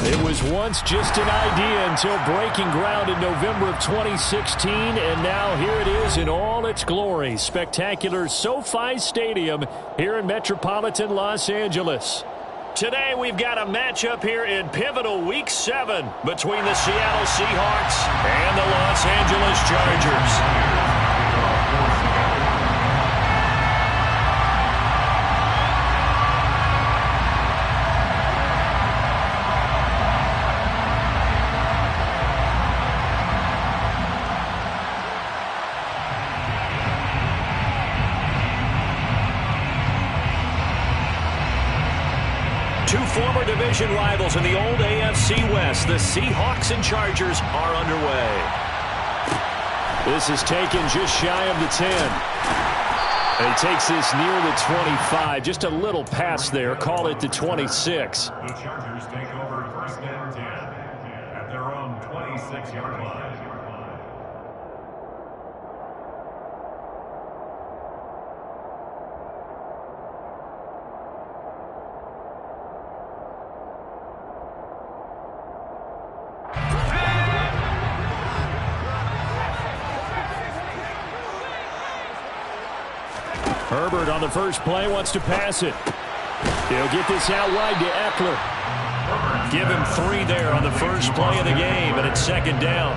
It was once just an idea until breaking ground in November of 2016, and now here it is in all its glory. Spectacular SoFi Stadium here in metropolitan Los Angeles. Today we've got a matchup here in pivotal Week 7 between the Seattle Seahawks and the Los Angeles Chargers. Two former division rivals in the old AFC West, the Seahawks and Chargers, are underway. This is taken just shy of the 10. And he takes this near the 25, just a little pass there, call it the 26. The Chargers take over first and 10 at their own 26-yard line. Herbert on the first play wants to pass it. He'll get this out wide to Eckler. Give him 3 there on the first play of the game, and it's second down.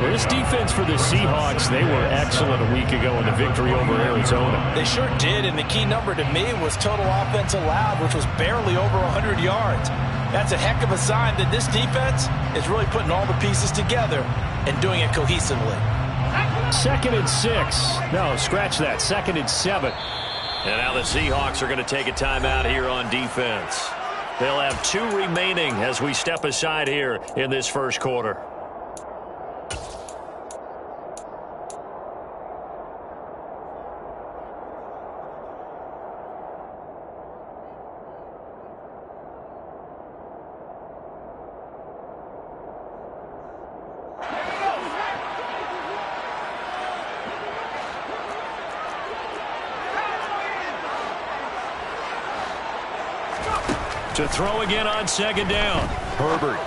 This defense for the Seahawks, they were excellent a week ago in the victory over Arizona. They sure did, and the key number to me was total offense allowed, which was barely over 100 yards. That's a heck of a sign that this defense is really putting all the pieces together and doing it cohesively. 2nd and 6. No, scratch that. 2nd and 7. And now the Seahawks are going to take a timeout here on defense. They'll have 2 remaining as we step aside here in this first quarter. To throw again on second down. Herbert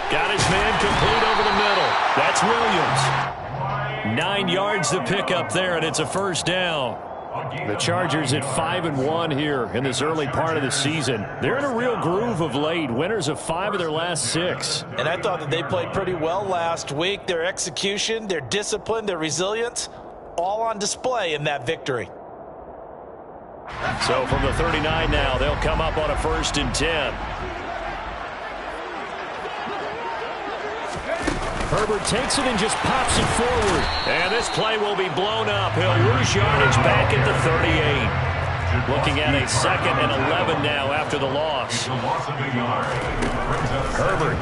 got his man complete over the middle. That's Williams. 9 yards to pick up there, and it's a first down. The Chargers at 5-1 here in this early part of the season. They're in a real groove of late. Winners of 5 of their last 6. And I thought that they played pretty well last week. Their execution, their discipline, their resilience, all on display in that victory. So from the 39 now, they'll come up on a 1st and 10. Herbert takes it and just pops it forward. And this play will be blown up. He'll lose yardage back at the 38. Looking at a 2nd and 11 now after the loss. Herbert.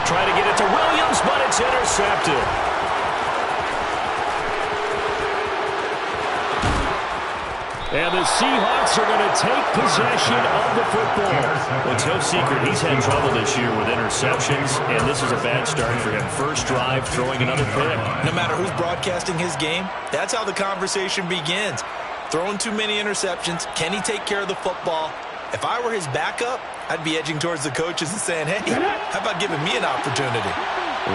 Try to get it to Williams, but it's intercepted. And the Seahawks are going to take possession of the football. Well, it's no secret he's had trouble this year with interceptions, and this is a bad start for him. First drive, throwing another pick. No matter who's broadcasting his game, that's how the conversation begins. Throwing too many interceptions, can he take care of the football? If I were his backup, I'd be edging towards the coaches and saying, hey, how about giving me an opportunity?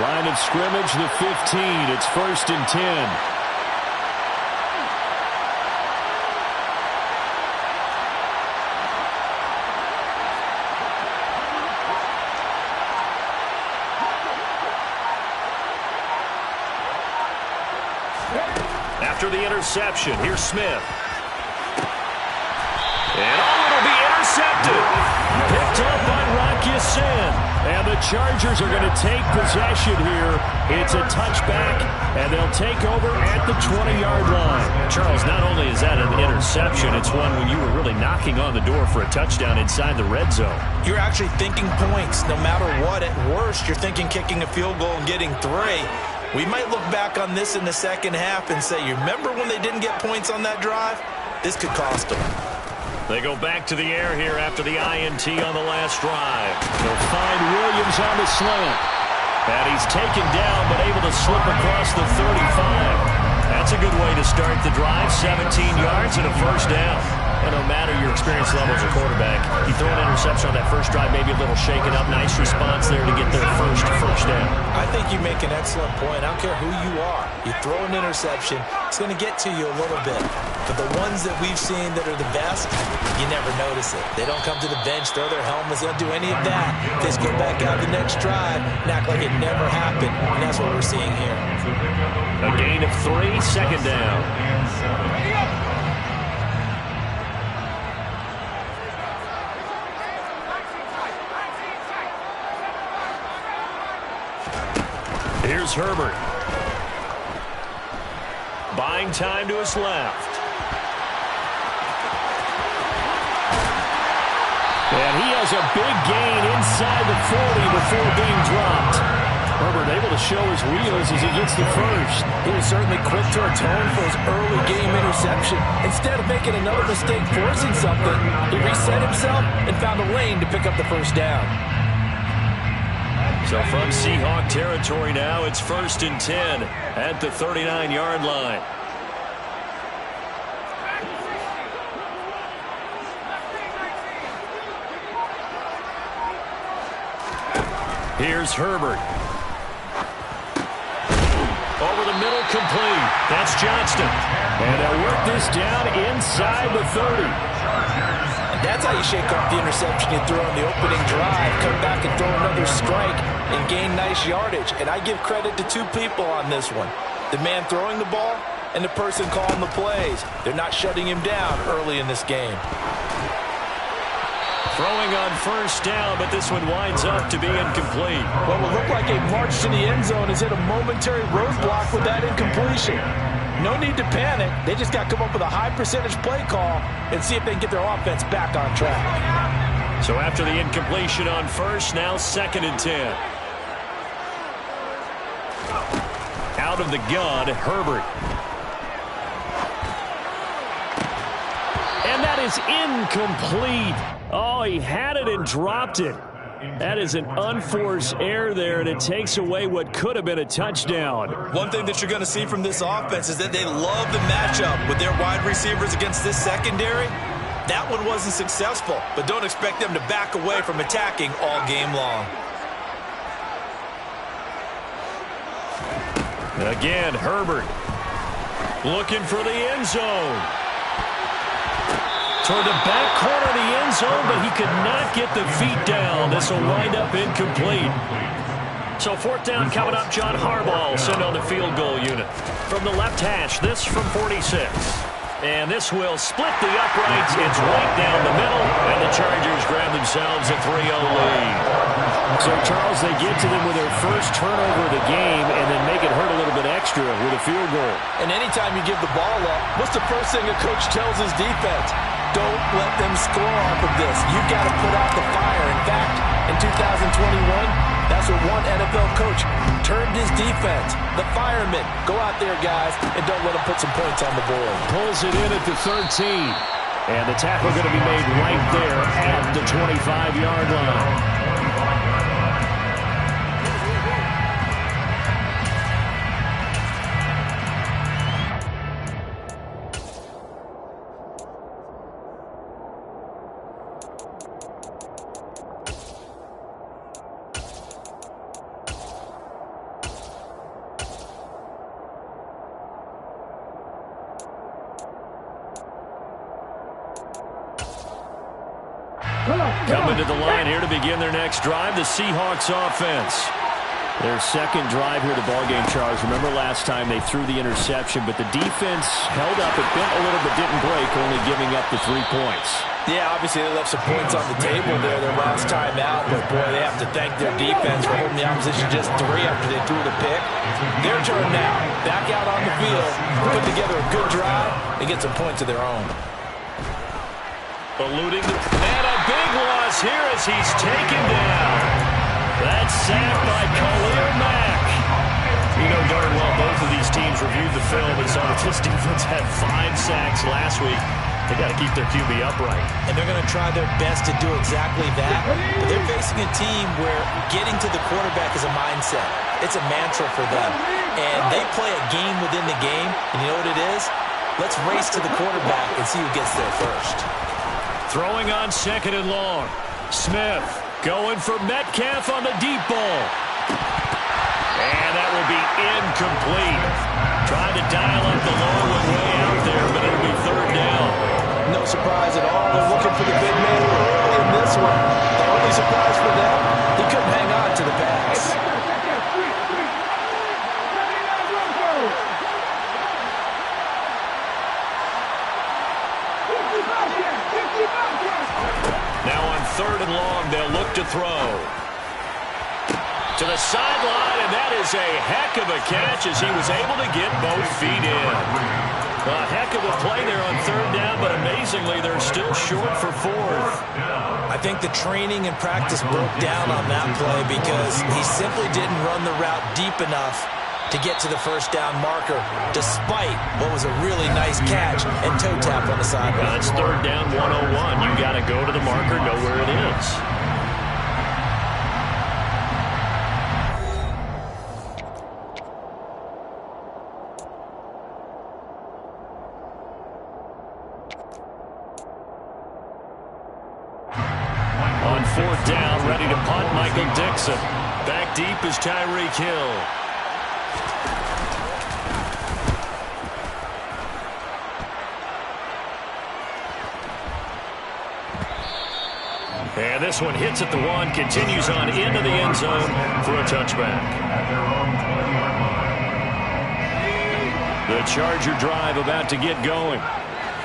Line of scrimmage, the 15. It's 1st and 10. After the interception, here's Smith. And it'll be intercepted. Picked up by Rock Ya-Sin. And the Chargers are going to take possession here. It's a touchback, and they'll take over at the 20-yard line. Charles, not only is that an interception, it's one when you were really knocking on the door for a touchdown inside the red zone. You're actually thinking points no matter what. At worst, you're thinking kicking a field goal and getting 3. We might look back on this in the second half and say, you remember when they didn't get points on that drive? This could cost them. They go back to the air here after the INT on the last drive. They'll find Williams on the slant. And he's taken down but able to slip across the 35. That's a good way to start the drive. 17 yards and a first down. And no matter your experience level as a quarterback, you throw an interception on that first drive, maybe a little shaken up. Nice response there to get their first down. I think you make an excellent point. I don't care who you are. You throw an interception, it's going to get to you a little bit. But the ones that we've seen that are the best, you never notice it. They don't come to the bench, throw their helmets, they don't do any of that. They just go back out the next drive and act like it never happened. And that's what we're seeing here. A gain of 3, second down. Here's Herbert. Buying time to his left. And he has a big gain inside the 40 before being dropped. Herbert able to show his wheels as he gets the first. He was certainly quick to atone for his early game interception. Instead of making another mistake forcing something, he reset himself and found a lane to pick up the first down. So from Seahawk territory now, it's 1st and 10 at the 39-yard line. Here's Herbert. Over the middle, complete. That's Johnston. And they'll work this down inside the 30. That's how you shake off the interception you throw on the opening drive. Come back and throw another strike and gain nice yardage. And I give credit to 2 people on this one. The man throwing the ball and the person calling the plays. They're not shutting him down early in this game. Throwing on first down, but this one winds up to be incomplete. What will look like a march to the end zone has hit a momentary roadblock with that incompletion. No need to panic. They just got to come up with a high percentage play call and see if they can get their offense back on track. So after the incompletion on first, now 2nd and 10. Out of the gun, Herbert. And that is incomplete. Oh, he had it and dropped it. That is an unforced error there, and it takes away what could have been a touchdown. One thing that you're going to see from this offense is that they love the matchup with their wide receivers against this secondary. That one wasn't successful, but don't expect them to back away from attacking all game long. Again, Herbert looking for the end zone. Toward the back corner of the end zone, but he could not get the feet down. This will wind up incomplete. So 4th down coming up. John Harbaugh sent on the field goal unit. From the left hash, this from 46. And this will split the uprights. It's right down the middle, and the Chargers grab themselves a 3-0 lead. So, Charles, they get to them with their first turnover of the game and then make it hurt a little bit extra with a field goal. And anytime you give the ball up, what's the first thing a coach tells his defense? Don't let them score off of this. You've got to put out the fire. In fact, in 2021, that's what one NFL coach termed his defense. The firemen. Go out there, guys, and don't let them put some points on the board. Pulls it in at the 13. And the tackle going to be made right there at the 25-yard line. Coming to the line here to begin their next drive, the Seahawks offense. Their second drive here to ballgame, Charles. Remember last time they threw the interception, but the defense held up. It bent a little but didn't break, only giving up the 3 points. Yeah, obviously they left some points on the table there their last time out, but boy, they have to thank their defense for holding the opposition just 3 after they threw the pick. Their turn now, back out on the field, put together a good drive, and get some points of their own. Eluding, and a big loss here as he's taken down. That's sacked by Khalil Mack. You know darn well both of these teams reviewed the film and saw that this defense had 5 sacks last week. They got to keep their QB upright. And they're going to try their best to do exactly that. But they're facing a team where getting to the quarterback is a mindset. It's a mantra for them. And they play a game within the game. And you know what it is? Let's race to the quarterback and see who gets there first. Throwing on 2nd and long. Smith going for Metcalf on the deep ball. And that will be incomplete. Trying to dial up the long one way out there, but it'll be 3rd down. No surprise at all. They're looking for the big man early in this one. The only surprise for them, he couldn't hang on to the pass. Now on 3rd and long, they'll look to throw. To the sideline, and that is a heck of a catch as he was able to get both feet in. A heck of a play there on 3rd down, but amazingly, they're still short for 4th. I think the training and practice broke down on that play because he simply didn't run the route deep enough to get to the 1st down marker, despite what was a really nice catch and toe tap on the sideline. That's 3rd down 101. You got to go to the marker, know where it is. On 4th down, ready to punt, Michael Dixon. Back deep is Tyreek Hill. And this one hits at the 1, continues on into the end zone for a touchback. The Charger drive about to get going.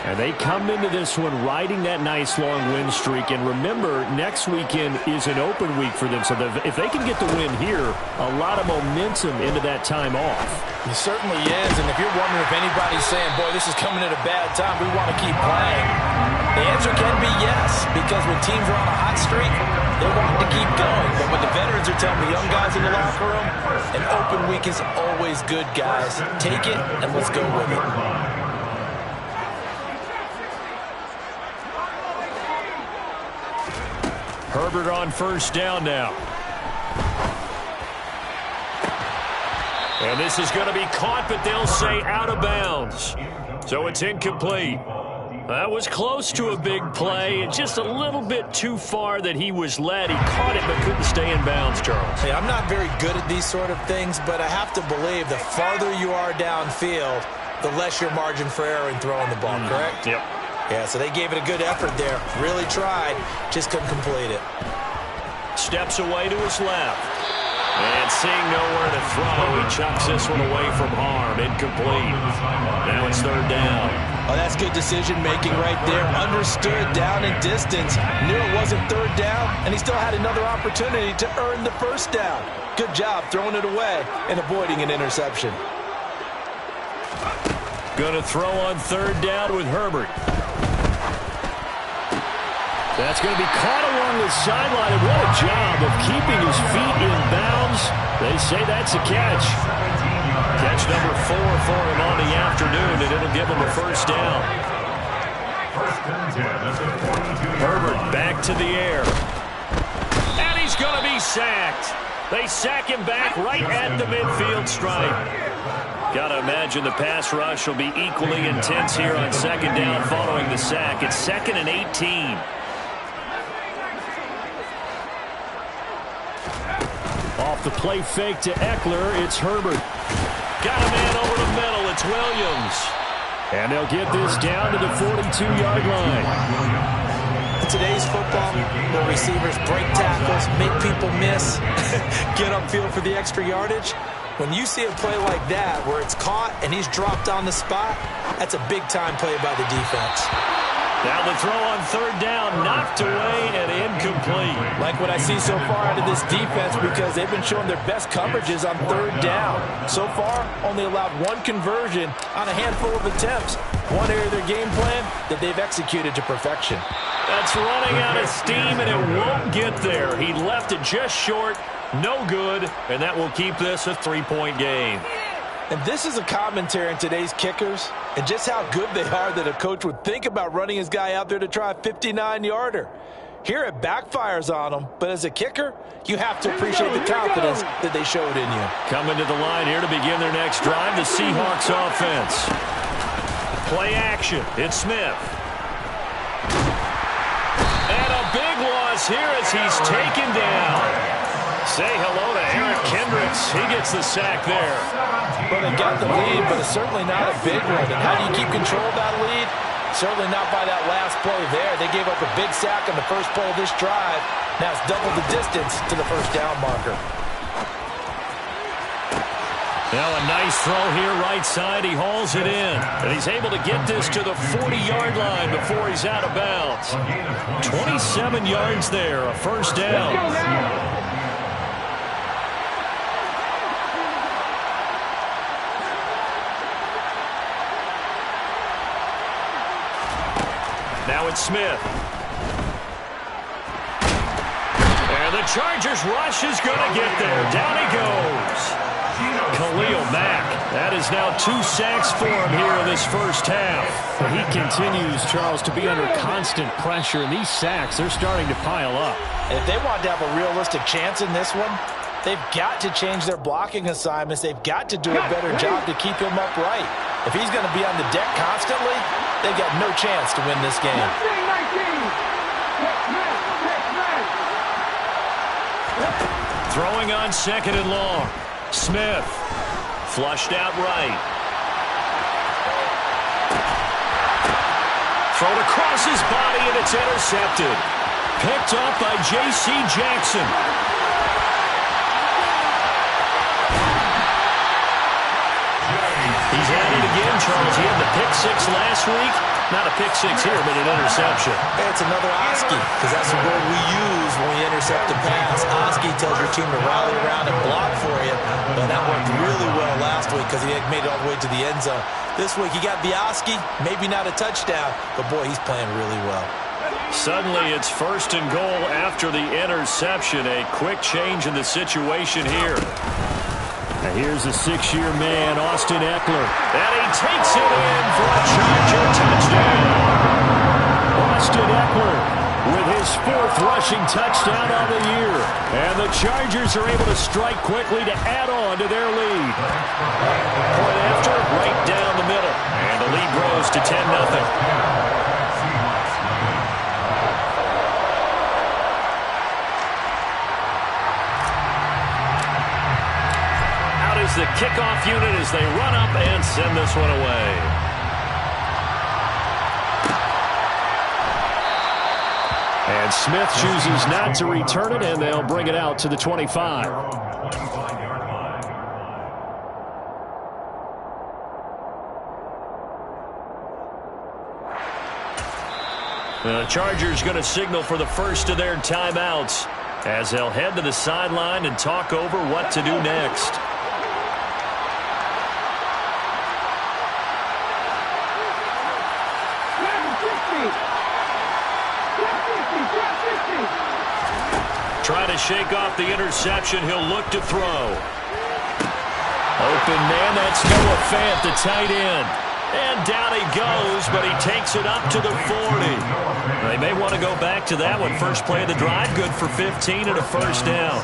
And they come into this one riding that nice long win streak. And remember, next weekend is an open week for them. So if they can get the win here, a lot of momentum into that time off. It certainly is. And if you're wondering if anybody's saying, boy, this is coming at a bad time, we want to keep playing, the answer can be yes. Because when teams are on a hot streak, they want to keep going. But when the veterans are telling the young guys in the locker room, an open week is always good, guys. Take it and let's go with it. Herbert on 1st down now. And this is going to be caught, but they'll say out of bounds. So it's incomplete. That was close to a big play, and just a little bit too far that he was led. He caught it, but couldn't stay in bounds, Charles. Hey, I'm not very good at these sort of things, but I have to believe the farther you are downfield, the less your margin for error in throwing the ball, correct? Yep. Yeah, so they gave it a good effort there. Really tried, just couldn't complete it. Steps away to his left. And seeing nowhere to throw, he chucks this one away from harm. Incomplete. Now it's 3rd down. Oh, that's good decision-making right there. Understood down and distance. Knew it wasn't 3rd down, and he still had another opportunity to earn the 1st down. Good job throwing it away and avoiding an interception. Going to throw on 3rd down with Herbert. That's going to be caught along the sideline, and what a job of keeping his feet in bounds. They say that's a catch. Catch number 4 for him on the afternoon, and it'll give him a 1st down. Herbert back to the air. And he's going to be sacked. They sack him back right at the midfield stripe. Got to imagine the pass rush will be equally intense here on 2nd down following the sack. It's 2nd and 18. Off the play fake to Eckler, it's Herbert. Got a man over the middle, it's Williams. And they'll get this down to the 42-yard line. In today's football, the receivers break tackles, make people miss, get upfield for the extra yardage. When you see a play like that where it's caught and he's dropped on the spot, that's a big-time play by the defense. Now the throw on 3rd down, knocked away and incomplete. Like what I see so far out of this defense because they've been showing their best coverages on 3rd down. So far, only allowed 1 conversion on a handful of attempts. One area of their game plan that they've executed to perfection. That's running out of steam, and it won't get there. He left it just short, no good, and that will keep this a 3-point game. And this is a commentary on today's kickers and just how good they are that a coach would think about running his guy out there to try a 59-yarder. Here it backfires on him, but as a kicker, you have to appreciate the confidence that they showed in you. Coming to the line here to begin their next drive, the Seahawks offense. Play action, it's Smith. big loss here as he's taken down. Say hello to Eric Kendricks. He gets the sack there. Well, they got the lead, but it's certainly not a big one. And how do you keep control of that lead? Certainly not by that last play there. They gave up a big sack on the first play of this drive. Now it's double the distance to the first down marker. Now a nice throw here right side. He hauls it in. And he's able to get this to the 40-yard line before he's out of bounds. 27 yards there, a first down. Now it's Smith. And the Chargers rush is going to get there. Down he goes. Khalil Mack. That is now 2 sacks for him here in this first half. He continues, Charles, to be under constant pressure, and these sacks, they're starting to pile up. If they want to have a realistic chance in this one, they've got to change their blocking assignments. They've got to do a better job to keep him upright. If he's going to be on the deck constantly, they've got no chance to win this game. Throwing on 2nd and long. Smith. Flushed out right. Thrown across his body, and it's intercepted. Picked up by J.C. Jackson. He's at it again, Charles. He had the pick 6 last week. Not a pick 6 here, but an interception. It's another Oski, because that's the word we use when we intercept a pass. Oski tells your team to rally around and block for you. But that worked really well last week because he had made it all the way to the end zone. This week he got the Oski, maybe not a touchdown, but boy, he's playing really well. Suddenly it's 1st and goal after the interception. A quick change in the situation here. And here's a 6-year man, Austin Eckler. And he takes it in for a Charger touchdown. Austin Eckler with his 4th rushing touchdown on the year. And the Chargers are able to strike quickly to add on to their lead. Point after, right down the middle. And the lead grows to 10-0. The kickoff unit as they run up and send this one away. And Smith chooses not to return it, and they'll bring it out to the 25. The Chargers going to signal for the first of their timeouts as they'll head to the sideline and talk over what to do next. Trying to shake off the interception. He'll look to throw. Open man, that's Noah Fant, the tight end. And down he goes, but he takes it up to the 40. They may want to go back to that one. First play of the drive, good for 15 and a first down.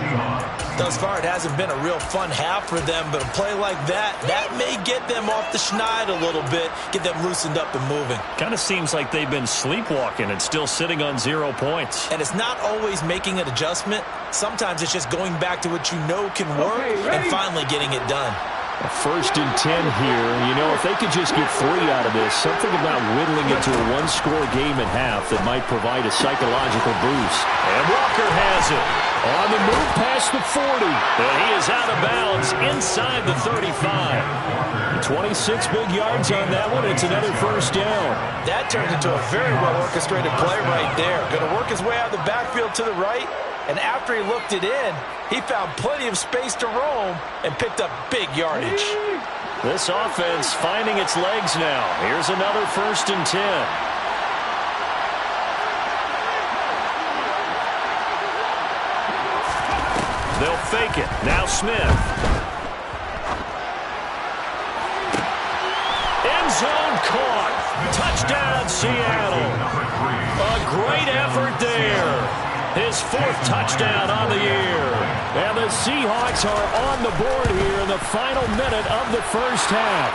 Thus far, it hasn't been a real fun half for them, but a play like that may get them off the schneid a little bit, get them loosened up and moving. Kind of seems like they've been sleepwalking and still sitting on 0 points. And it's not always making an adjustment. Sometimes it's just going back to what you know can work and finally getting it done. A 1st and 10 here. You know, if they could just get 3 out of this, something about whittling it to a 1-score game at half that might provide a psychological boost. And Walker has it. On the move past the 40. And he is out of bounds inside the 35. 26 big yards on that one. It's another first down. That turned into a very well-orchestrated play right there. Going to work his way out of the backfield to the right. And after he looked it in, he found plenty of space to roam and picked up big yardage. This offense finding its legs now. Here's another 1st and 10. They'll fake it. Now Smith. End zone caught. Touchdown, Seattle. A great effort there. His 4th touchdown on the year. And the Seahawks are on the board here in the final minute of the first half.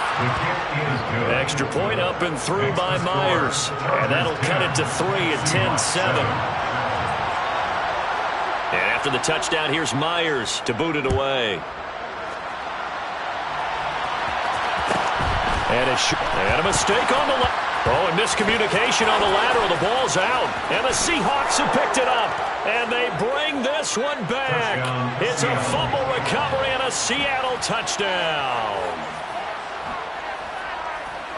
Extra point up and through by Myers. And that'll cut it to 3 at 10-7. And after the touchdown, here's Myers to boot it away. And a mistake on the left. Oh, and miscommunication on the lateral. The ball's out. And the Seahawks have picked it up. And they bring this one back. It's a fumble recovery and a Seattle touchdown.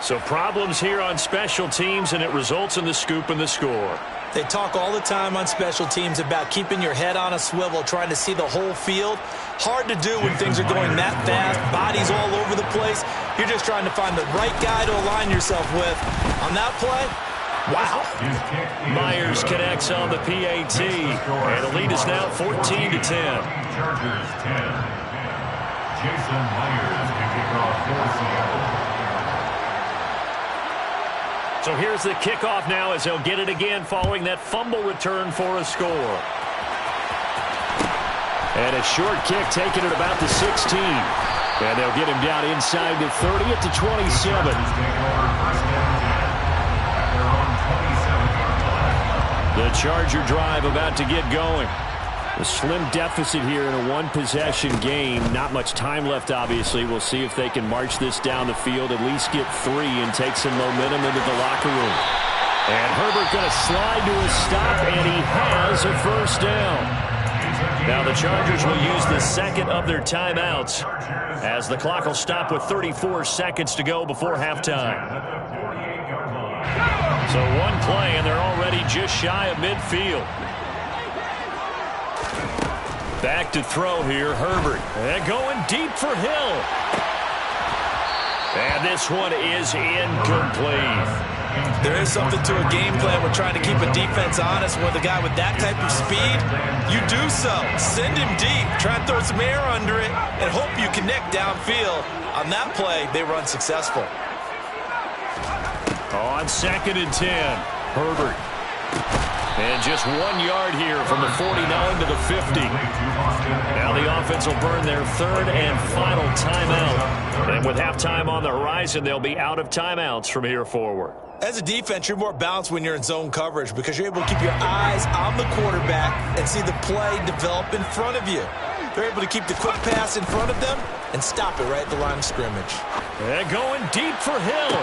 So problems here on special teams, and it results in the scoop and the score. They talk all the time on special teams about keeping your head on a swivel, trying to see the whole field. Hard to do when things are going that fast, bodies all over the place. You're just trying to find the right guy to align yourself with. On that play, wow. Myers connects on the PAT, and the lead is now 14-10. Chargers 10. Jason Myers to kick off for Seattle. So here's the kickoff now as they'll get it again following that fumble return for a score. And a short kick taken at about the 16. And they'll get him down inside the 30 at the 27. The Charger drive about to get going. A slim deficit here in a one-possession game. Not much time left, obviously. We'll see if they can march this down the field, at least get 3 and take some momentum into the locker room. And Herbert going to slide to a stop, and he has a first down. Now the Chargers will use the second of their timeouts as the clock will stop with 34 seconds to go before halftime. So one play, and they're already just shy of midfield. Back to throw here, Herbert. And going deep for Hill. And this one is incomplete. There is something to a game plan. We're trying to keep a defense honest with a guy with that type of speed. You do so. Send him deep. Try and throw some air under it and hope you connect downfield. On that play, they were unsuccessful. On 2nd and 10, Herbert. And just 1 yard here from the 49 to the 50. Now the offense will burn their third and final timeout. And with halftime on the horizon, they'll be out of timeouts from here forward. As a defense, you're more balanced when you're in zone coverage because you're able to keep your eyes on the quarterback and see the play develop in front of you. They're able to keep the quick pass in front of them and stop it right at the line of scrimmage. And going deep for Hill.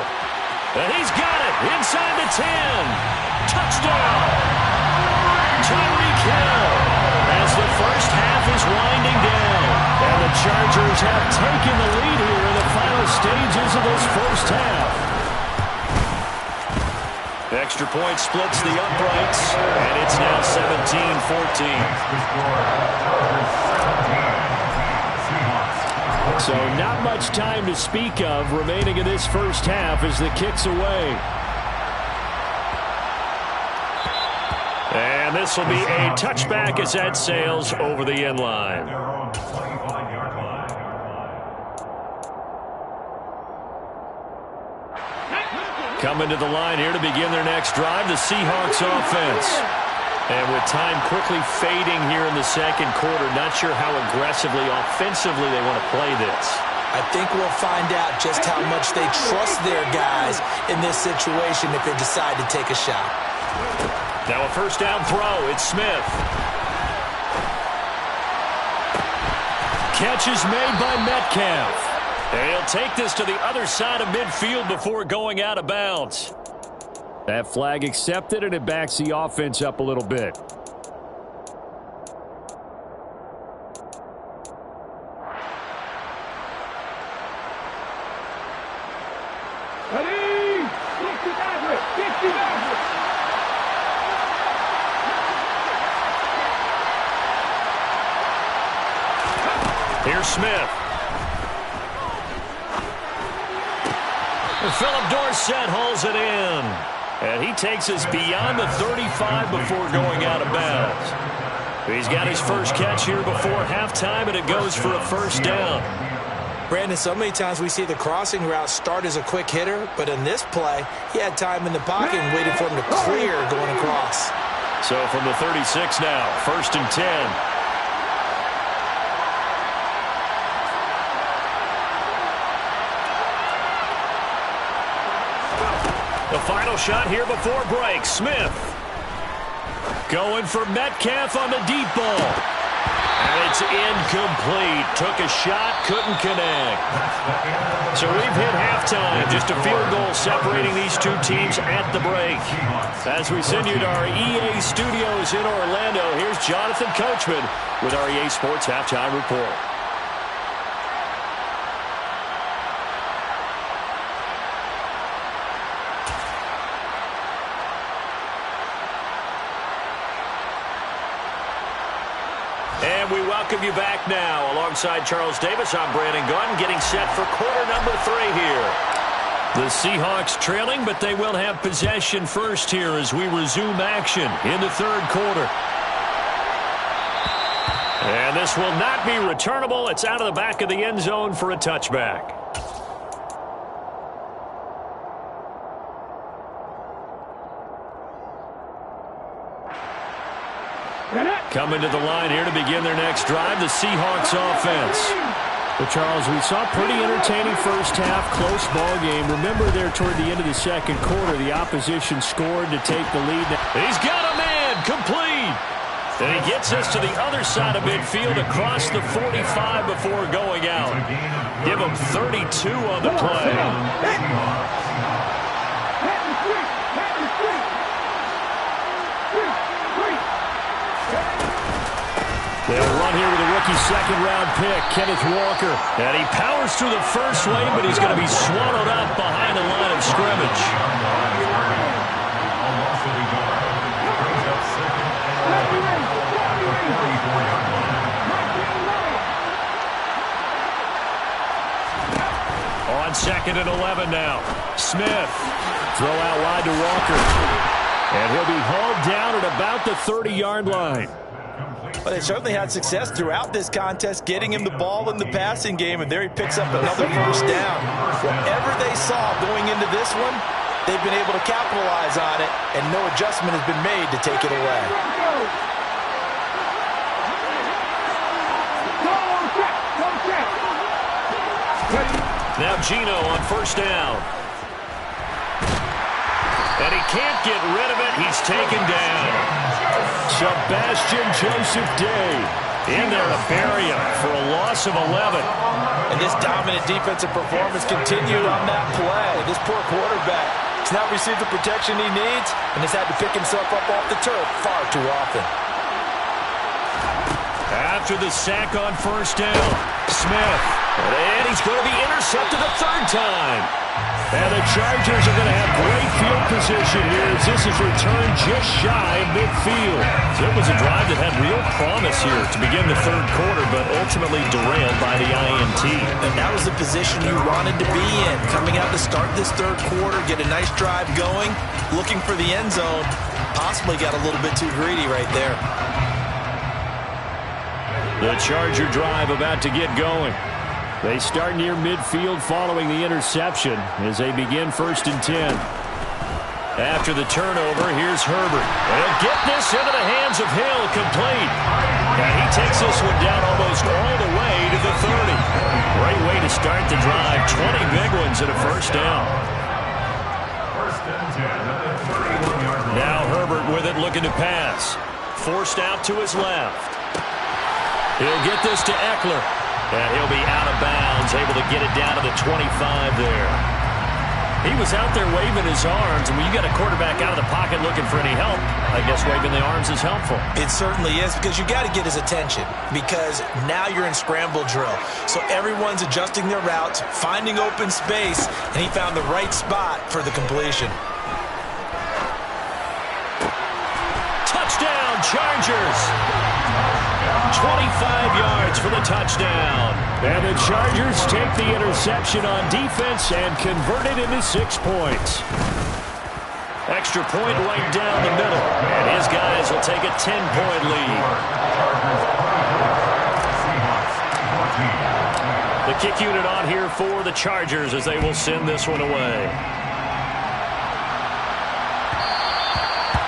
And he's got it inside the 10. Touchdown! Tyreek Hill as the first half is winding down. And the Chargers have taken the lead here in the final stages of this first half. Extra point splits the uprights, and it's now 17-14. So not much time to speak of remaining in this first half as the kick's away. And this will be a touchback as that sails over the end line. Coming to the line here to begin their next drive, the Seahawks offense. And with time quickly fading here in the second quarter, not sure how aggressively, offensively they want to play this. I think we'll find out just how much they trust their guys in this situation if they decide to take a shot. Now a first down throw. It's Smith. Catch is made by Metcalf. And he'll take this to the other side of midfield before going out of bounds. That flag accepted, and it backs the offense up a little bit. Here's Smith. And Philip Dorsett hauls it in. And he takes us beyond the 35 before going out of bounds. He's got his first catch here before halftime, and it goes for a first down. Brandon, so many times we see the crossing route start as a quick hitter, but in this play, he had time in the pocket and waited for him to clear going across. So from the 36 now, 1st and 10. The final shot here before break. Smith. Going for Metcalf on the deep ball. And it's incomplete. Took a shot, couldn't connect. So we've hit halftime. Just a field goal separating these two teams at the break. As we send you to our EA studios in Orlando, here's Jonathan Coachman with our EA Sports Halftime Report. And we welcome you back now. Alongside Charles Davis, I'm Brandon Gunn, getting set for quarter number 3 here. The Seahawks trailing, but they will have possession first here as we resume action in the third quarter. And this will not be returnable. It's out of the back of the end zone for a touchback. Coming to the line here to begin their next drive, the Seahawks offense. Well, Charles, we saw a pretty entertaining first half, close ball game. Remember there toward the end of the second quarter, the opposition scored to take the lead. He's got a man, complete. And he gets us to the other side of midfield across the 45 before going out. Give him 32 on the play. They'll run here with a rookie second-round pick, Kenneth Walker. And he powers through the first wave, but he's going to be swallowed up behind the line of scrimmage. On 2nd and 11 now. Smith. Throw out wide to Walker. And he'll be hauled down at about the 30-yard line. Well, they certainly had success throughout this contest, getting him the ball in the passing game, and there he picks up another first down. Whatever they saw going into this one, they've been able to capitalize on it, and no adjustment has been made to take it away. Now Gino on first down. And he can't get rid of it. He's taken down. Sebastian Joseph Day in there to bury him for a loss of 11. And this dominant defensive performance continued on that play. This poor quarterback has not received the protection he needs and has had to pick himself up off the turf far too often. After the sack on first down, Smith. And he's going to be intercepted a third time. And the Chargers are going to have great field position here as this is returned just shy of midfield. So it was a drive that had real promise here to begin the third quarter, but ultimately derailed by the INT. And that was the position you wanted to be in. Coming out to start this third quarter, get a nice drive going, looking for the end zone. Possibly got a little bit too greedy right there. The Charger drive about to get going. They start near midfield following the interception as they begin 1st and 10. After the turnover, here's Herbert. They'll get this into the hands of Hill, complete. And he takes this one down almost all the way to the 30. Great way to start the drive. 20 big ones and a first down. Now Herbert with it, looking to pass. Forced out to his left. He'll get this to Eckler. And he'll be out of bounds, able to get it down to the 25 there. He was out there waving his arms, and when you got a quarterback out of the pocket looking for any help, I guess waving the arms is helpful. It certainly is, because you got to get his attention, because now you're in scramble drill. So everyone's adjusting their routes, finding open space, and he found the right spot for the completion. Touchdown, Chargers! 25 yards for the touchdown. And the Chargers take the interception on defense and convert it into 6 points. Extra point right down the middle. And his guys will take a 10-point lead. The kick unit on here for the Chargers as they will send this one away.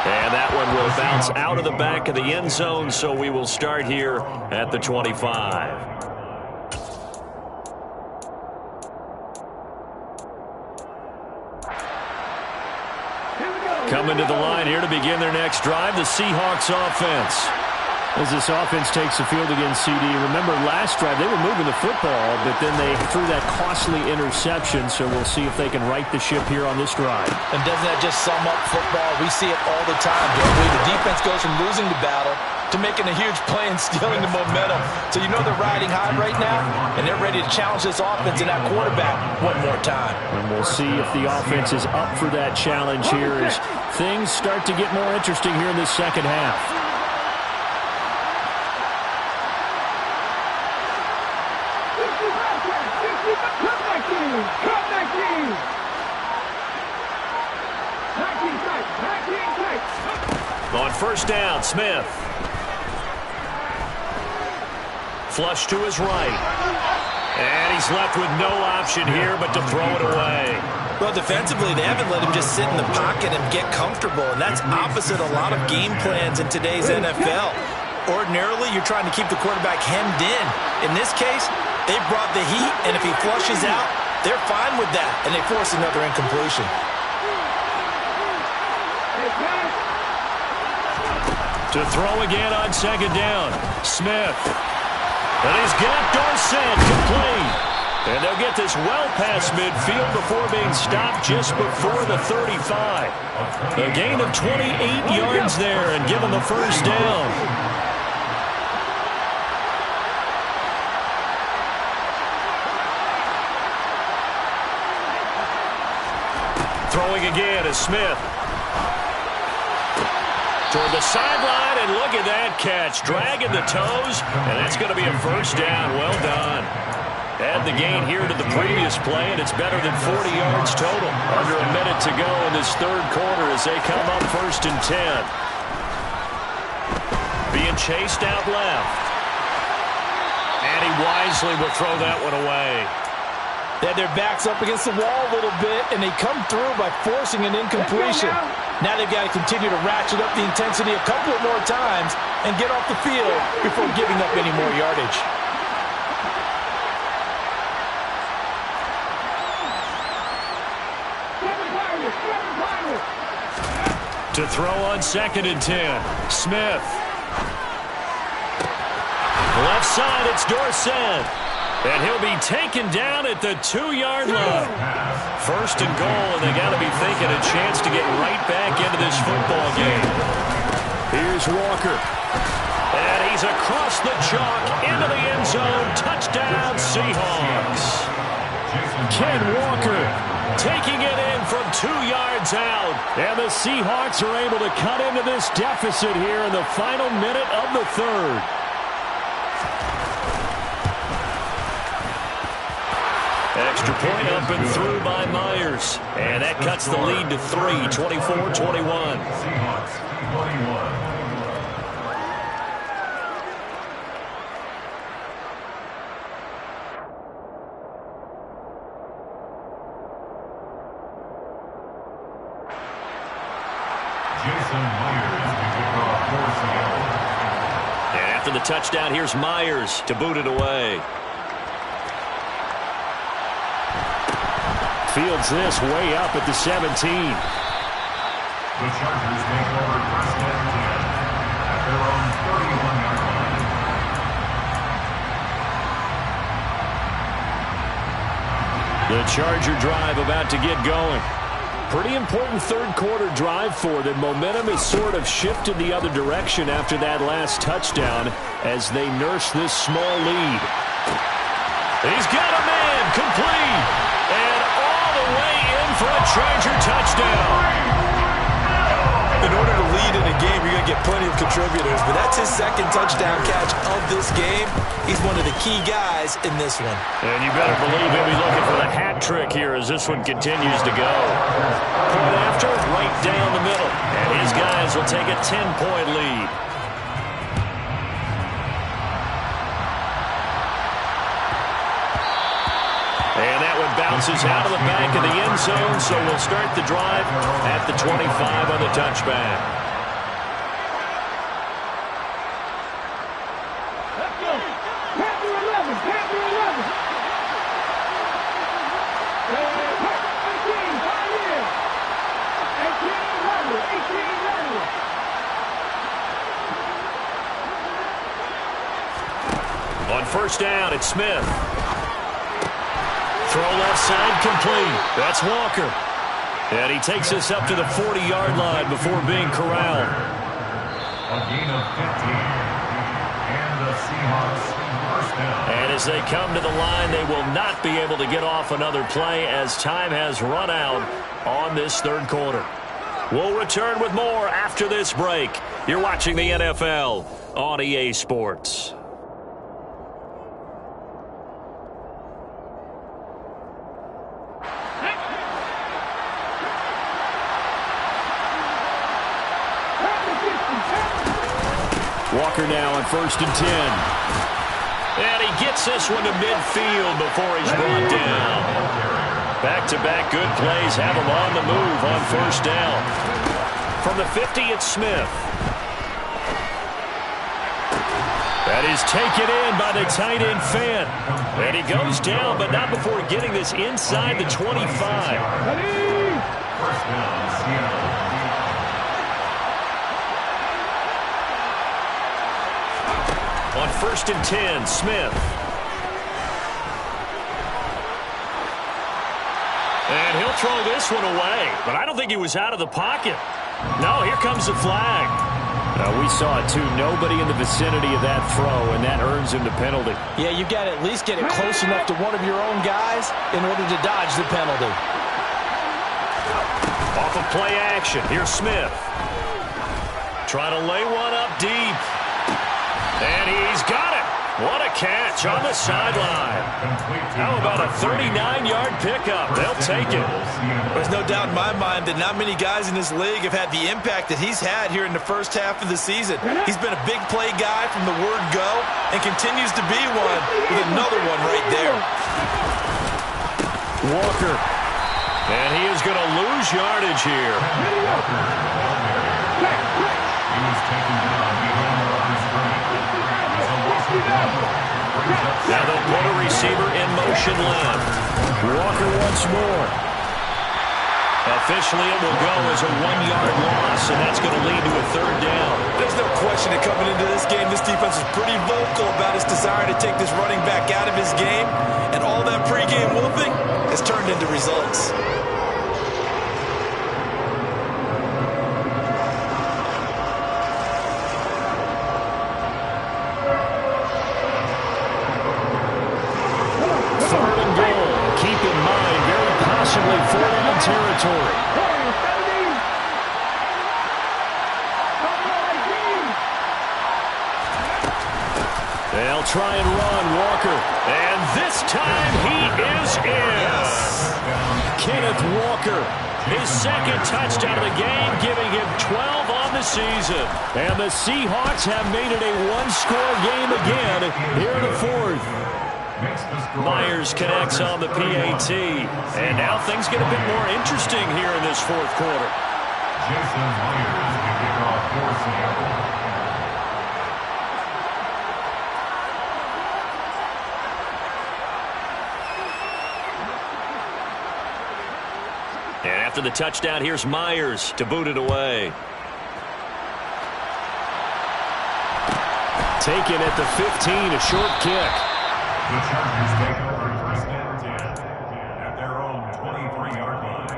And that one will bounce out of the back of the end zone, so we will start here at the 25. Coming to the line here to begin their next drive, the Seahawks offense. As this offense takes the field against CD, remember last drive they were moving the football, but then they threw that costly interception, so we'll see if they can right the ship here on this drive. And doesn't that just sum up football? We see it all the time, don't we? The defense goes from losing the battle to making a huge play and stealing the momentum. So you know they're riding high right now, and they're ready to challenge this offense and that quarterback one more time. And we'll see if the offense is up for that challenge here as things start to get more interesting here in this second half. On first down, Smith. Flush to his right. And he's left with no option here but to throw it away. Well, defensively, they haven't let him just sit in the pocket and get comfortable, and that's opposite a lot of game plans in today's NFL. Ordinarily, you're trying to keep the quarterback hemmed in. In this case, they brought the heat, and if he flushes out, they're fine with that, and they force another incompletion. To throw again on second down, Smith. And he's got Dorsett complete. And they'll get this well past midfield before being stopped just before the 35. A gain of 28 yards there and given the first down. Throwing again is Smith. Toward the sideline, and look at that catch. Dragging the toes, and that's going to be a first down. Well done. Add the gain here to the previous play, and it's better than 40 yards total. Under a minute to go in this third quarter as they come up 1st and 10. Being chased out left. And he wisely will throw that one away. They had their backs up against the wall a little bit, and they come through by forcing an incompletion. Now they've got to continue to ratchet up the intensity a couple of more times and get off the field before giving up any more yardage. To throw on 2nd and 10, Smith. Left side, it's Dorsett. And he'll be taken down at the 2-yard line. 1st and goal, and they got to be thinking a chance to get right back into this football game. Here's Walker. And he's across the chalk into the end zone. Touchdown, Seahawks. Ken Walker taking it in from 2 yards out. And the Seahawks are able to cut into this deficit here in the final minute of the third. Extra point up and through by Myers. And that cuts the lead to 3, 24-21. Seahawks 21. Jason Myers to kick off for Seattle. And after the touchdown, here's Myers to boot it away. Fields this way up at the 17. The Chargers take over 1st and 10 at their own 31-yard line. The Charger drive about to get going. Pretty important third quarter drive for them. Momentum has sort of shifted the other direction after that last touchdown as they nurse this small lead. He's got a man complete. And all the way in for a Charger touchdown. In order to lead in a game, you're going to get plenty of contributors, but that's his 2nd touchdown catch of this game. He's one of the key guys in this one. And you better believe he'll be looking for the hat trick here as this one continues to go. Point after, right down the middle. And his guys will take a 10-point lead. And that one bounces out of the back of the end zone, so we'll start the drive at the 25 on the touchback. Let's go. Panther 11. Panther 11. Panther 18. 5 years. 18. 11. first down. It's Smith. Throw left side complete. That's Walker. And he takes us up to the 40-yard line before being corralled. A gain of 15. And the Seahawks first down. And as they come to the line, they will not be able to get off another play as time has run out on this third quarter. We'll return with more after this break. You're watching the NFL on EA Sports. Walker now on 1st and 10. And he gets this one to midfield before he's brought down. Back-to-back good plays have him on the move on first down. From the 50, it's Smith. That is taken in by the tight end Fant. And he goes down, but not before getting this inside the 25. First down, Seattle. On 1st and 10, Smith. And he'll throw this one away, but I don't think he was out of the pocket. No, here comes the flag. We saw it too. Nobody in the vicinity of that throw, and that earns him the penalty. Yeah, you got to at least get it close enough to one of your own guys in order to dodge the penalty. Off of play action, here's Smith. Trying to lay one up deep. And he's got it. What a catch on the sideline. How about a 39-yard pickup? They'll take it. There's no doubt in my mind that not many guys in this league have had the impact that he's had here in the first half of the season. He's been a big play guy from the word go and continues to be one with another one right there. Walker. And he is going to lose yardage here. He was taken down behind the line scrimmage. Now they'll put a receiver in motion left. Walker once more. Officially, it will go as a 1-yard loss, and that's going to lead to a third down. There's no question that coming into this game, this defense is pretty vocal about its desire to take this running back out of his game, and all that pregame whooping has turned into results. Territory. They'll try and run Walker. And this time he is in. Yes. Kenneth Walker. His second touchdown of the game, giving him 12 on the season. And the Seahawks have made it a one-score game again here in the fourth. Myers connects on the PAT. And now things get a bit more interesting here in this fourth quarter. Jason Myers to kick off for Seattle. And after the touchdown, here's Myers to boot it away. Taken at the 15, a short kick. The Chargers take over 1st and 10 at their own 23-yard line.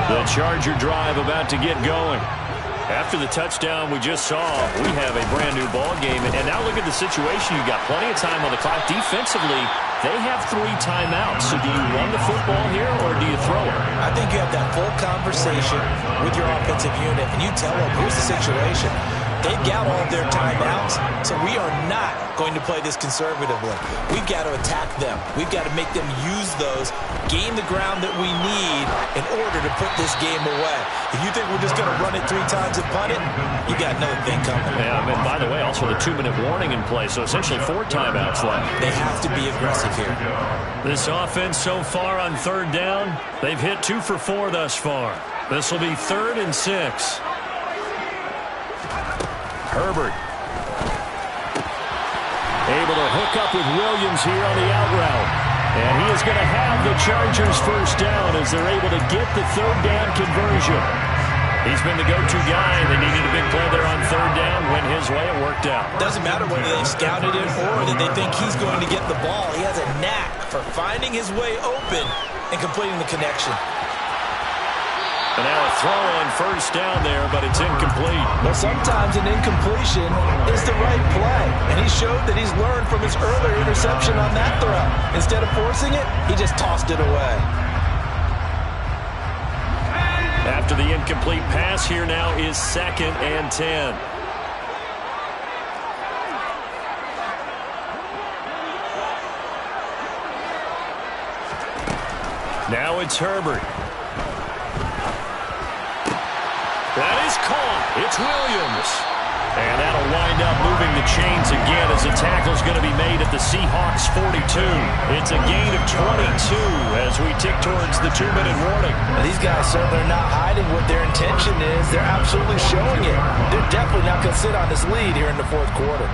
The Charger drive about to get going. After the touchdown we just saw, we have a brand-new ball game. And now look at the situation. You've got plenty of time on the clock. Defensively, they have 3 timeouts. So do you run the football here or do you throw it? I think you have that full conversation with your offensive unit, and you tell them, here's the situation. They've got all of their timeouts, so we are not going to play this conservatively. We've got to attack them. We've got to make them use those, gain the ground that we need in order to put this game away. If you think we're just going to run it 3 times and punt it, you got another thing coming. Yeah, and by the way, also the 2-minute warning in play, so essentially 4 timeouts left. They have to be aggressive here. This offense so far on third down, they've hit 2 for 4 thus far. This will be 3rd and 6. Able to hook up with Williams here on the out route. And he is going to have the Chargers first down as they're able to get the third down conversion. He's been the go-to guy. They needed a big play there on third down. Went his way. It worked out. Doesn't matter whether they scouted it or that they think he's going to get the ball. He has a knack for finding his way open and completing the connection. And now a throw on first down there, but it's incomplete. Well, sometimes an incompletion is the right play. And he showed that he's learned from his earlier interception on that throw. Instead of forcing it, he just tossed it away. After the incomplete pass, here now is 2nd and 10. Now it's Herbert. That is caught. It's Williams. And that'll wind up moving the chains again as the tackle's going to be made at the Seahawks 42. It's a gain of 22 as we tick towards the 2-minute warning. Well, these guys certainly are not hiding what their intention is. They're absolutely showing it. They're definitely not going to sit on this lead here in the fourth quarter.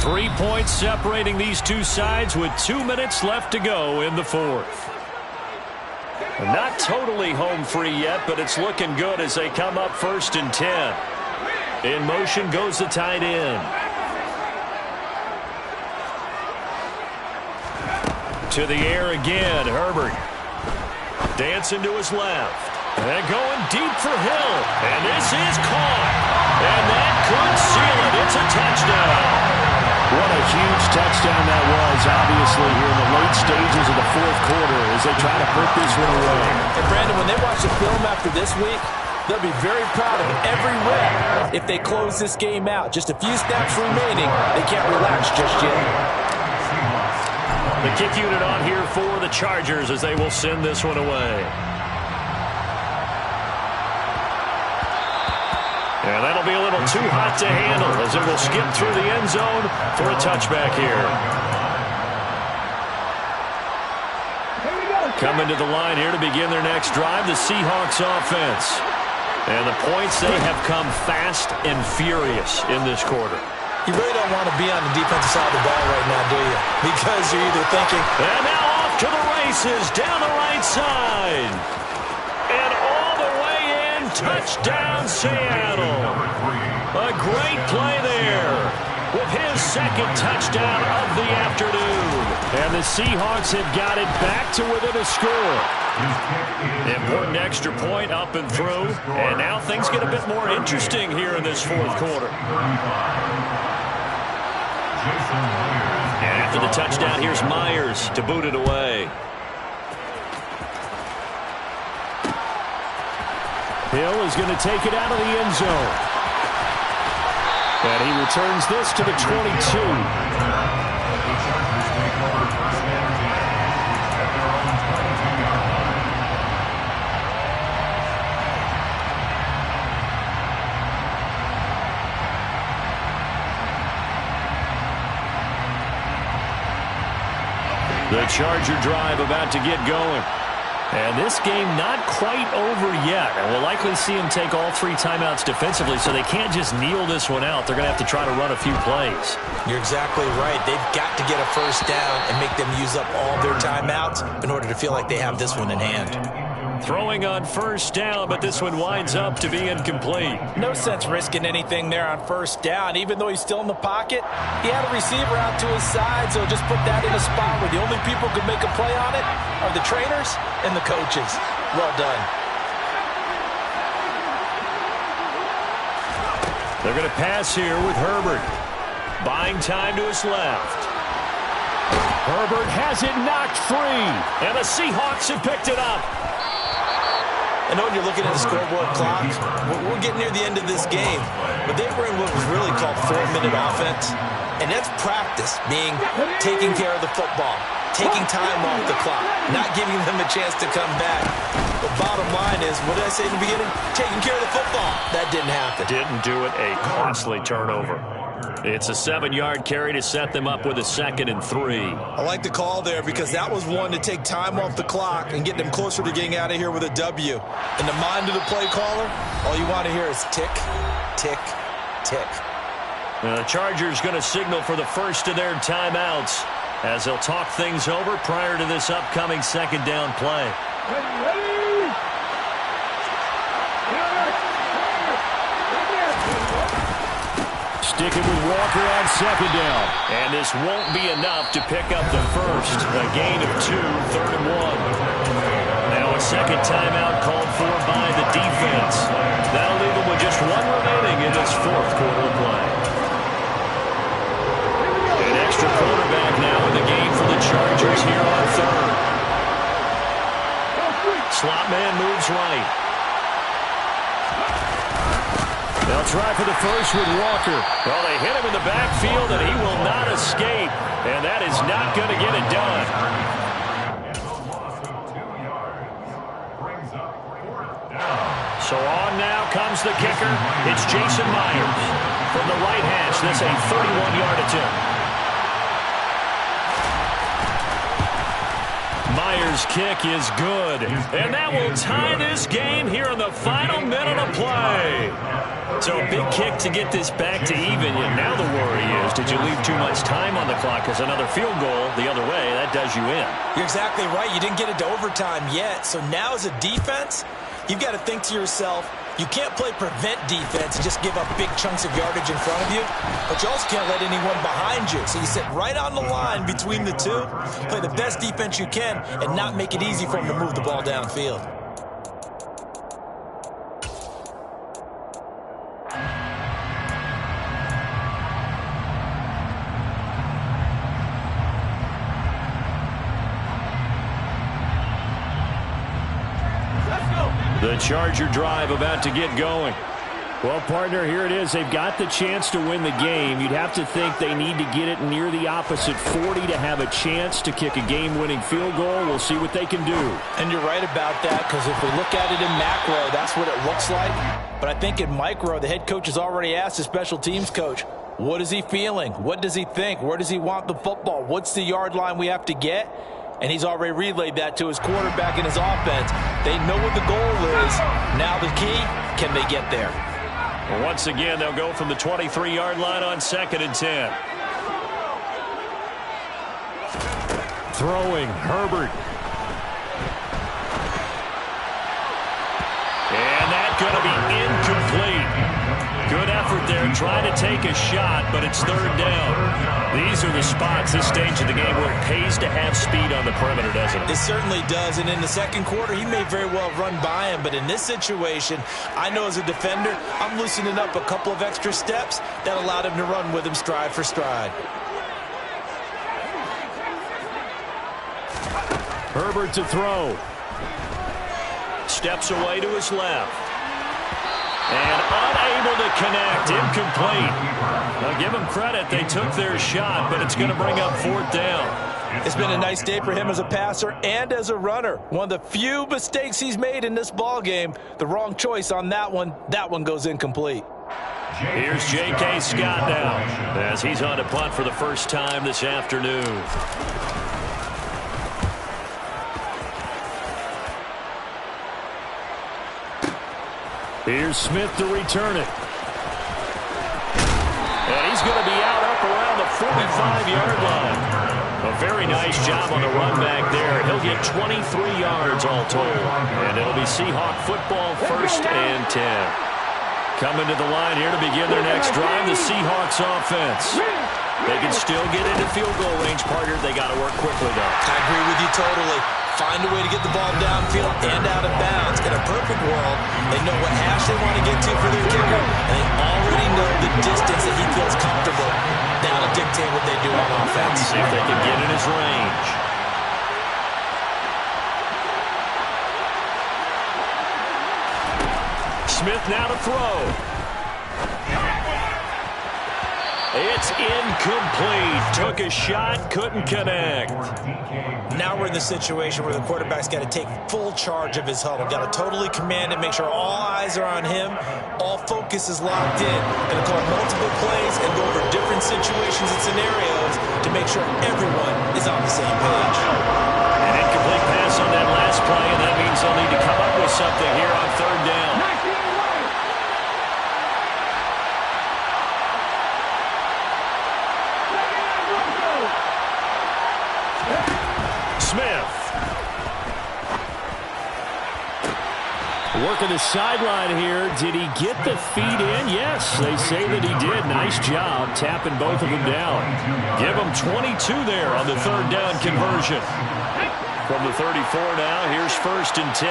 3 points separating these two sides with 2 minutes left to go in the fourth. Not totally home free yet, but it's looking good as they come up 1st and 10. In motion goes the tight end. To the air again, Herbert. Dancing to his left. And going deep for Hill. And this is caught. And that could seal it. It's a touchdown. What a huge touchdown that was, obviously, here in the late stages of the fourth quarter as they try to put this one away. And, Brandon, when they watch the film after this week, they'll be very proud of every rep if they close this game out. Just a few snaps remaining. They can't relax just yet. The kick unit on here for the Chargers as they will send this one away. And that'll be a little too hot to handle as it will skip through the end zone for a touchback here. Coming to the line here to begin their next drive, the Seahawks offense. And the points, they have come fast and furious in this quarter. You really don't want to be on the defensive side of the ball right now, do you? Because you're either thinking... And now off to the races down the right side. And all the way in, touchdown Seattle. A great play there with his 2nd touchdown of the afternoon. And the Seahawks have got it back to within a score. Important extra point up and through. And now things get a bit more interesting here in this fourth quarter. And after the touchdown, here's Myers to boot it away. Hill is going to take it out of the end zone. And he returns this to the 22. The Charger drive about to get going. And this game not quite over yet. And we'll likely see him take all 3 timeouts defensively, so they can't just kneel this one out. They're going to have to try to run a few plays. You're exactly right. They've got to get a first down and make them use up all their timeouts in order to feel like they have this one in hand. Throwing on first down, but this one winds up to be incomplete. No sense risking anything there on first down. Even though he's still in the pocket, he had a receiver out to his side, so just put that in a spot where the only people who could make a play on it are the trainers and the coaches. Well done. They're going to pass here with Herbert. Buying time to his left. Herbert has it knocked free, and the Seahawks have picked it up. I know when you're looking at the scoreboard clock, we're getting near the end of this game, but they were in what was really called 4-minute offense, and that's practice, being taking care of the football, taking time off the clock, not giving them a chance to come back. The bottom line is, what did I say in the beginning? Taking care of the football. That didn't happen. Didn't do it, a costly turnover. It's a 7-yard carry to set them up with a 2nd and 3. I like the call there because that was one to take time off the clock and get them closer to getting out of here with a W. In the mind of the play caller, all you want to hear is tick, tick, tick. The Chargers going to signal for the first of their timeouts as they'll talk things over prior to this upcoming second down play. Sticking with Walker on second down. And this won't be enough to pick up the first. A gain of 2, 3rd and 1. Now a second timeout called for by the defense. That'll leave them with just one remaining in this fourth quarter play. An extra quarterback now in the game for the Chargers here on third. Slot man moves right. They'll try for the first with Walker. Well, they hit him in the backfield, and he will not escape. And that is not going to get it done. So on now comes the kicker. It's Jason Myers. From the right hash, that's a 31-yard attempt. Myers' kick is good. And that will tie this game here in the final minute of play. So a big kick to get this back to even. Now the worry is, did you leave too much time on the clock? Because another field goal the other way, that does you in. You're exactly right. You didn't get it to overtime yet. So now as a defense, you've got to think to yourself, you can't play prevent defense and just give up big chunks of yardage in front of you, but you also can't let anyone behind you. So you sit right on the line between the two, play the best defense you can, and not make it easy for them to move the ball downfield. The Charger drive about to get going. Well, partner, here it is. They've got the chance to win the game. You'd have to think they need to get it near the opposite 40 to have a chance to kick a game-winning field goal. We'll see what they can do. And you're right about that, because if we look at it in macro, that's what it looks like. But I think in micro, the head coach has already asked the special teams coach, what is he feeling? What does he think? Where does he want the football? What's the yard line we have to get? And he's already relayed that to his quarterback and his offense. They know what the goal is. Now the key, can they get there? Well, once again, they'll go from the 23-yard line on 2nd and 10. Throwing, Herbert. And that's going to be incomplete. Good effort there, trying to take a shot, but it's 3rd down. These are the spots this stage of the game where it pays to have speed on the perimeter, doesn't it? It certainly does, and in the second quarter, he may very well run by him, but in this situation, I know as a defender, I'm loosening up a couple of extra steps that allowed him to run with him stride for stride. Herbert to throw. Steps away to his left. And unable to connect, incomplete. Now give them credit, they took their shot, but it's going to bring up 4th down. It's been a nice day for him as a passer and as a runner. One of the few mistakes he's made in this ball game. The wrong choice on that one goes incomplete. Here's J.K. Scott now as he's on to punt for the first time this afternoon. Here's Smith to return it. And he's going to be out up around the 45-yard line. A very nice job on the run back there. He'll get 23 yards all told. And it'll be Seahawk football 1st and 10. Coming to the line here to begin their next drive, the Seahawks offense. They can still get into field goal range, partner. They got to work quickly, though. I agree with you totally. Find a way to get the ball downfield and out of bounds. In a perfect world, they know what hash they want to get to for their kicker, and they already know the distance that he feels comfortable. That'll dictate what they do on offense. See if they can get in his range. Smith now to throw. It's incomplete. Took a shot, couldn't connect. Now we're in the situation where the quarterback's got to take full charge of his huddle. Got to totally command it, make sure all eyes are on him. All focus is locked in. Going to call multiple plays and go over different situations and scenarios to make sure everyone is on the same page. An incomplete pass on that last play, and that means they'll need to come up with something here on 3rd down. Working the sideline here. Did he get the feet in? Yes, they say that he did. Nice job tapping both of them down. Give him 22 there on the third down conversion. From the 34 now, here's 1st and 10.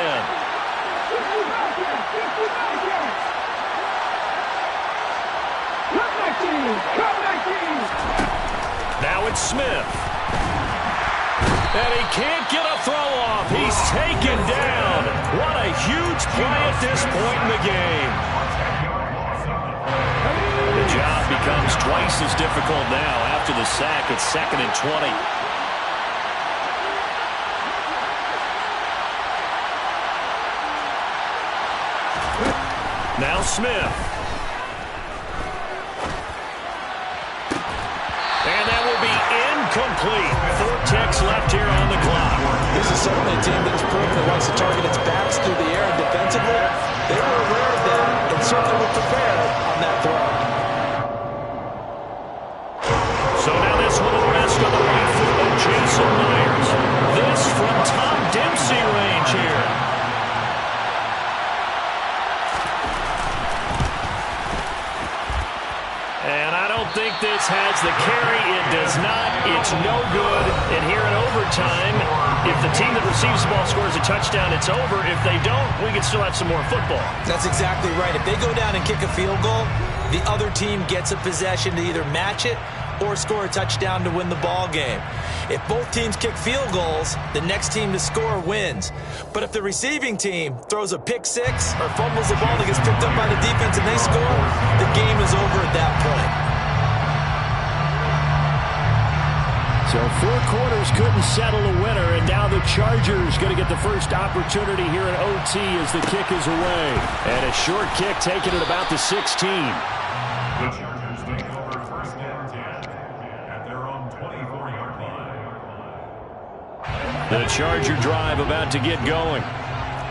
Now it's Smith. And he can't get a throw off. He's taken down. What a huge play at this point in the game. The job becomes twice as difficult now after the sack. It's 2nd and 20. Now Smith. And that will be incomplete. 4 ticks left here on the clock. This is certainly a team that has proven it likes to target its backs through the air, and defensively, they were aware of that and certainly were prepared on that throw. So now this one will rest on the right foot of Jason Myers. This from Tom Dempsey range here. And I don't think this has the carry. It does not. It's no good. And here in overtime, if the team that receives the ball scores a touchdown, it's over. If they don't, we can still have some more football. That's exactly right. If they go down and kick a field goal, the other team gets a possession to either match it or score a touchdown to win the ball game. If both teams kick field goals, the next team to score wins. But if the receiving team throws a pick six or fumbles the ball that gets picked up by the defense and they score, the game is over at that point. So 4 quarters couldn't settle a winner, and now the Chargers going to get the first opportunity here in OT as the kick is away. And a short kick taken at about the 16. The Chargers take over 1st and 10 at their own 24-yard line. The Charger drive about to get going.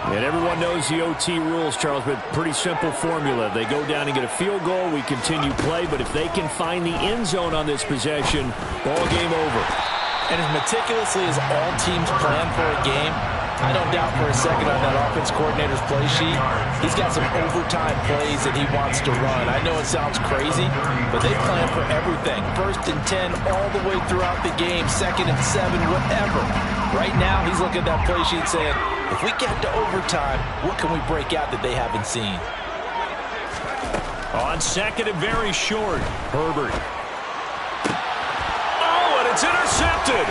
And everyone knows the OT rules, Charles, but pretty simple formula. They go down and get a field goal, we continue play, but if they can find the end zone on this possession, ball game over. And as meticulously as all teams plan for a game, I don't doubt for a second on that offense coordinator's play sheet, he's got some overtime plays that he wants to run. I know it sounds crazy, but they plan for everything. 1st and 10 all the way throughout the game, 2nd and 7, whatever. Right now, he's looking at that play sheet saying, if we get to overtime, what can we break out that they haven't seen? On 2nd and very short, Herbert. Oh, and it's intercepted.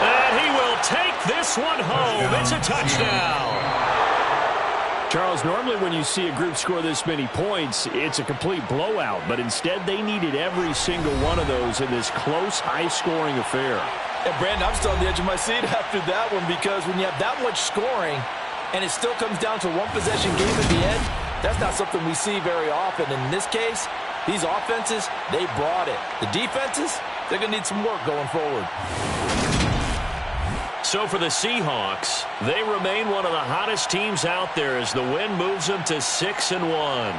And he will take this one home. It's a touchdown. Charles, normally when you see a group score this many points, it's a complete blowout, but instead they needed every single one of those in this close, high-scoring affair. And Brandon, I'm still on the edge of my seat after that one, because when you have that much scoring and it still comes down to one possession game at the end, that's not something we see very often. And in this case, these offenses, they brought it. The defenses, they're going to need some work going forward. So for the Seahawks, they remain one of the hottest teams out there as the win moves them to 6-1.